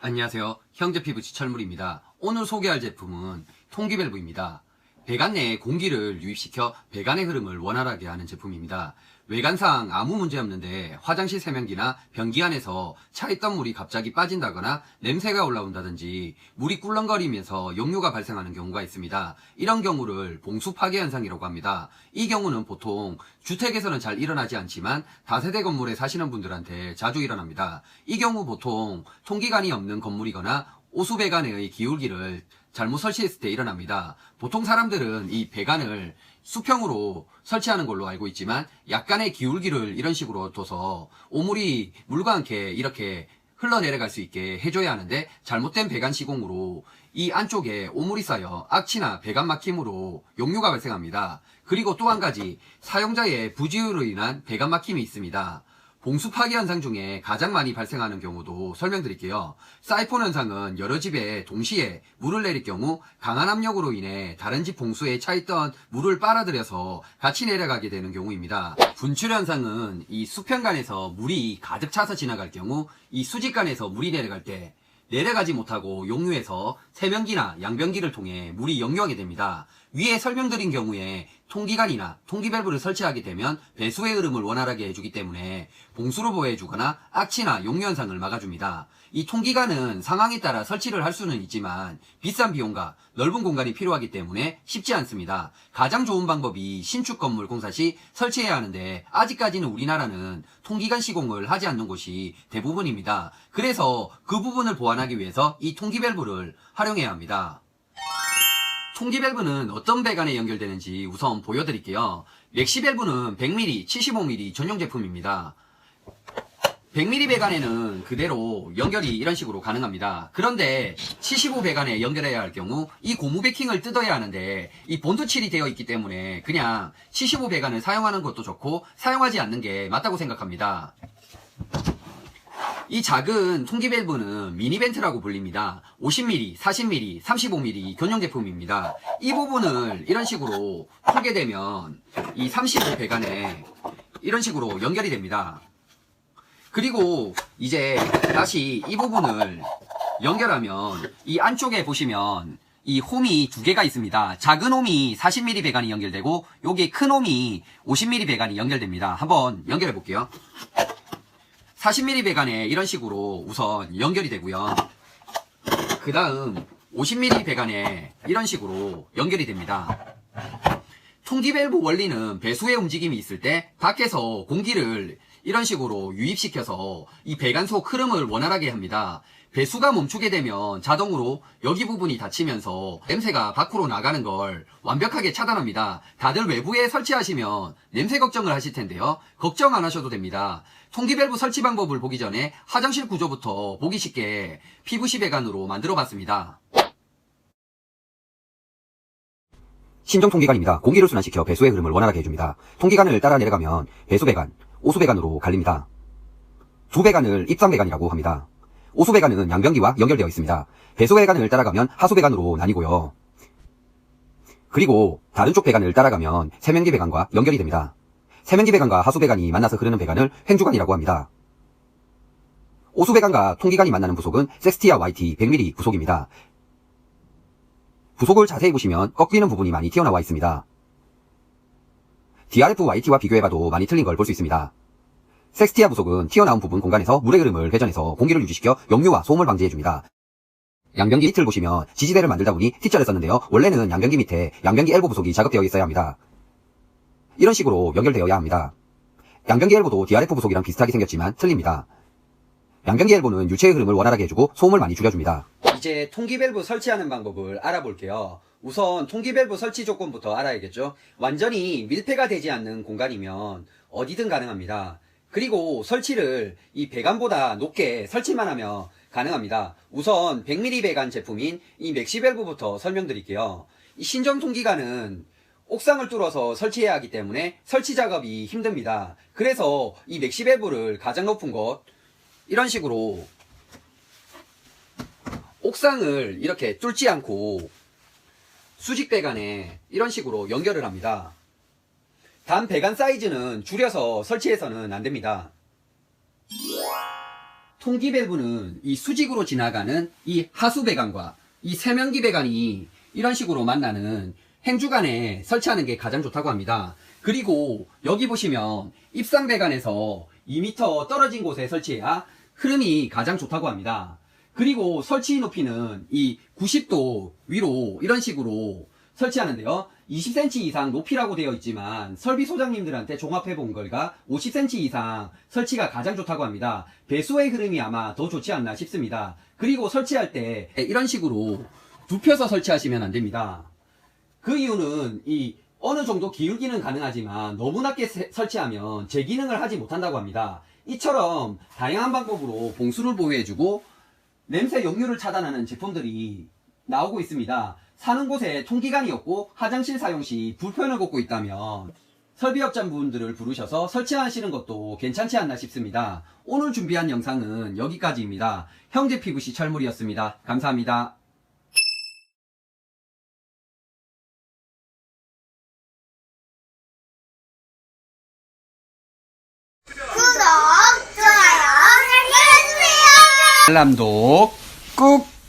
안녕하세요. 형제피부 지철물입니다. 오늘 소개할 제품은 통기밸브입니다. 배관 내에 공기를 유입시켜 배관의 흐름을 원활하게 하는 제품입니다. 외관상 아무 문제 없는데 화장실 세면기나 변기 안에서 차있던 물이 갑자기 빠진다거나 냄새가 올라온다든지 물이 꿀렁거리면서 역류가 발생하는 경우가 있습니다. 이런 경우를 봉수 파괴 현상이라고 합니다. 이 경우는 보통 주택에서는 잘 일어나지 않지만 다세대 건물에 사시는 분들한테 자주 일어납니다. 이 경우 보통 통기관이 없는 건물이거나 오수배관의 기울기를 잘못 설치했을 때 일어납니다. 보통 사람들은 이 배관을 수평으로 설치하는 걸로 알고 있지만 약간의 기울기를 이런 식으로 둬서 오물이 물과 함께 이렇게 흘러내려갈 수 있게 해줘야 하는데 잘못된 배관 시공으로 이 안쪽에 오물이 쌓여 악취나 배관 막힘으로 역류가 발생합니다. 그리고 또 한 가지 사용자의 부지율로 인한 배관 막힘이 있습니다. 봉수 파괴 현상 중에 가장 많이 발생하는 경우도 설명드릴게요. 사이폰 현상은 여러 집에 동시에 물을 내릴 경우 강한 압력으로 인해 다른 집 봉수에 차있던 물을 빨아들여서 같이 내려가게 되는 경우입니다. 분출 현상은 이 수평관에서 물이 가득 차서 지나갈 경우 이 수직관에서 물이 내려갈 때 내려가지 못하고 역류해서 세면기나 양변기를 통해 물이 역류하게 됩니다. 위에 설명드린 경우에 통기관이나 통기밸브를 설치하게 되면 배수의 흐름을 원활하게 해주기 때문에 봉수를 보호해주거나 악취나 역류 현상을 막아줍니다. 이 통기관은 상황에 따라 설치를 할 수는 있지만 비싼 비용과 넓은 공간이 필요하기 때문에 쉽지 않습니다. 가장 좋은 방법이 신축 건물 공사 시 설치해야 하는데 아직까지는 우리나라는 통기관 시공을 하지 않는 곳이 대부분입니다. 그래서 그 부분을 보완하기 위해서 이 통기밸브를 활용해야 합니다. 통기밸브는 어떤 배관에 연결되는지 우선 보여드릴게요. 맥시밸브는 100mm, 75mm 전용 제품입니다. 100mm 배관에는 그대로 연결이 이런 식으로 가능합니다. 그런데 75 배관에 연결해야 할 경우 이 고무 베킹을 뜯어야 하는데 이 본드칠이 되어 있기 때문에 그냥 75 배관을 사용하는 것도 좋고 사용하지 않는 게 맞다고 생각합니다. 이 작은 통기밸브는 미니벤트라고 불립니다. 50mm, 40mm, 35mm 견용 제품입니다. 이 부분을 이런 식으로 풀게 되면 이 35 배관에 이런 식으로 연결이 됩니다. 그리고 이제 다시 이 부분을 연결하면 이 안쪽에 보시면 이 홈이 두 개가 있습니다. 작은 홈이 40mm 배관이 연결되고 여기 큰 홈이 50mm 배관이 연결됩니다. 한번 연결해 볼게요. 40mm 배관에 이런 식으로 우선 연결이 되고요. 그 다음 50mm 배관에 이런 식으로 연결이 됩니다. 통기밸브 원리는 배수의 움직임이 있을 때 밖에서 공기를 이런 식으로 유입시켜서 이 배관 속 흐름을 원활하게 합니다. 배수가 멈추게 되면 자동으로 여기 부분이 닫히면서 냄새가 밖으로 나가는 걸 완벽하게 차단합니다. 다들 외부에 설치하시면 냄새 걱정을 하실 텐데요. 걱정 안 하셔도 됩니다. 통기밸브 설치 방법을 보기 전에 화장실 구조부터 보기 쉽게 PVC 배관으로 만들어 봤습니다. 신정 통기관입니다. 공기를 순환시켜 배수의 흐름을 원활하게 해줍니다. 통기관을 따라 내려가면 배수배관, 오수배관으로 갈립니다. 두 배관을 입상배관이라고 합니다. 오수배관은 양변기와 연결되어 있습니다. 배수배관을 따라가면 하수배관으로 나뉘고요. 그리고 다른 쪽 배관을 따라가면 세면기 배관과 연결이 됩니다. 세면기 배관과 하수배관이 만나서 흐르는 배관을 횡주관이라고 합니다. 오수배관과 통기관이 만나는 부속은 섹스티아 YT 100mm 부속입니다. 부속을 자세히 보시면 꺾이는 부분이 많이 튀어나와 있습니다. DRF YT와 비교해봐도 많이 틀린 걸 볼 수 있습니다. 섹스티아 부속은 튀어나온 부분 공간에서 물의 흐름을 회전해서 공기를 유지시켜 역류와 소음을 방지해줍니다. 양변기 밑을 보시면 지지대를 만들다 보니 T자를 썼는데요. 원래는 양변기 밑에 양변기 엘보 부속이 작업되어 있어야 합니다. 이런 식으로 연결되어야 합니다. 양변기 엘보도 DRF 부속이랑 비슷하게 생겼지만 틀립니다. 양변기 엘보는 유체의 흐름을 원활하게 해주고 소음을 많이 줄여줍니다. 이제 통기밸브 설치하는 방법을 알아볼게요. 우선 통기밸브 설치 조건부터 알아야겠죠. 완전히 밀폐가 되지 않는 공간이면 어디든 가능합니다. 그리고 설치를 이 배관보다 높게 설치만 하면 가능합니다. 우선 100mm 배관 제품인 이 맥시밸브부터 설명드릴게요. 이 신정 통기관은 옥상을 뚫어서 설치해야 하기 때문에 설치 작업이 힘듭니다. 그래서 이 맥시밸브를 가장 높은 곳 이런 식으로 옥상을 이렇게 뚫지 않고 수직배관에 이런 식으로 연결을 합니다. 단 배관 사이즈는 줄여서 설치해서는 안됩니다. 통기밸브는 이 수직으로 지나가는 이 하수 배관과 이 세면기 배관이 이런 식으로 만나는 행주간에 설치하는 게 가장 좋다고 합니다. 그리고 여기 보시면 입상 배관에서 2m 떨어진 곳에 설치해야 흐름이 가장 좋다고 합니다. 그리고 설치 높이는 이 90도 위로 이런 식으로 설치하는데요. 20cm 이상 높이라고 되어 있지만 설비 소장님들한테 종합해 본 결과 50cm 이상 설치가 가장 좋다고 합니다. 배수의 흐름이 아마 더 좋지 않나 싶습니다. 그리고 설치할 때 이런 식으로 눕혀서 설치하시면 안 됩니다. 그 이유는 이 어느 정도 기울기는 가능하지만 너무 낮게 설치하면 제 기능을 하지 못한다고 합니다. 이처럼 다양한 방법으로 봉수를 보호해주고 냄새 역류를 차단하는 제품들이 나오고 있습니다. 사는 곳에 통기관이 없고 화장실 사용 시 불편을 겪고 있다면 설비업자분들을 부르셔서 설치하시는 것도 괜찮지 않나 싶습니다. 오늘 준비한 영상은 여기까지입니다. 형제 PVC 철물이었습니다. 감사합니다. 구독, 좋아요, 알려주세요. 알람도 꾹